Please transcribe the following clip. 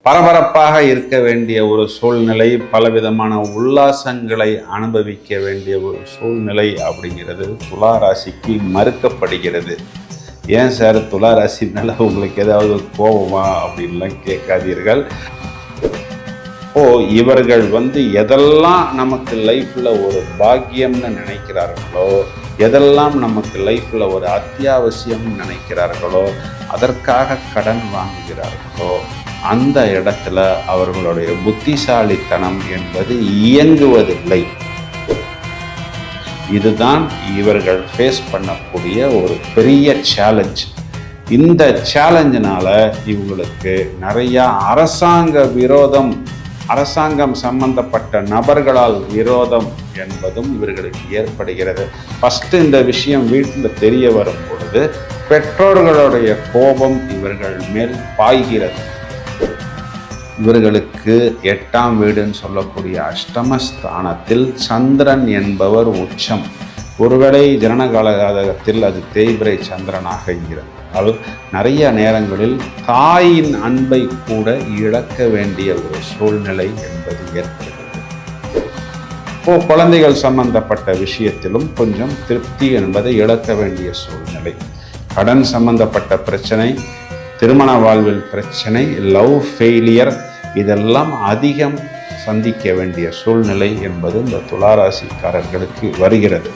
பரபரப்பாக இருக்க வேண்டிய ஒரு சூழ்நிலை, பலவிதமான உல்லாசங்களை அனுபவிக்க வேண்டிய ஒரு சூழ்நிலை அப்படிங்கிறது துலா ராசிக்கு மறுக்கப்படுகிறது. ஏன் சார் துலா ராசி மேலே உங்களுக்கு ஏதாவது கோபமா அப்படின்லாம் கேட்காதீர்கள். இவர்கள் எதெல்லாம் நமக்கு லைஃப்பில் ஒரு பாக்கியம்னு நினைக்கிறார்களோ, எதெல்லாம் நமக்கு லைஃப்பில் ஒரு அத்தியாவசியம்னு நினைக்கிறார்களோ, அதற்காக கடன் வாங்குகிறார்களோ, அந்த இடத்துல அவர்களுடைய புத்திசாலித்தனம் என்பது இயங்குவதில்லை. இதுதான் இவர்கள் ஃபேஸ் பண்ணக்கூடிய ஒரு பெரிய சேலஞ்ச். இந்த சேலஞ்சினால இவங்களுக்கு நிறைய அரசாங்கம் சம்பந்தப்பட்ட நபர்களால் விரோதம் என்பதும் இவர்களுக்கு ஏற்படுகிறது. ஃபஸ்ட்டு இந்த விஷயம் வீட்டில் தெரிய வரும் பொழுது பெற்றோர்களுடைய கோபம் இவர்கள் மேல் பாய்கிறது. இவர்களுக்கு 8ஆம் வீடுன்னு சொல்லக்கூடிய அஷ்டமஸ்தானத்தில் சந்திரன் என்பவர் உச்சம். ஒருவேளை ஜனனகால ஜாதகத்தில் அது தேய்பிரை சந்திரனாக இருந்தால் நிறைய நேரங்களில் தாயின் அன்பை கூட இழக்க வேண்டிய ஒரு சூழ்நிலை என்பது ஏற்படுகிறது. குழந்தைகள் சம்பந்தப்பட்ட விஷயத்திலும் கொஞ்சம் திருப்தி என்பதை இழக்க வேண்டிய சூழ்நிலை, கடன் சம்பந்தப்பட்ட பிரச்சனை, திருமண வாழ்வில் பிரச்சனை, லவ் ஃபெயிலியர், இதெல்லாம் அதிகம் சந்திக்க வேண்டிய சூழ்நிலை என்பது இந்த துலா ராசிக்காரர்களுக்கு வருகிறது.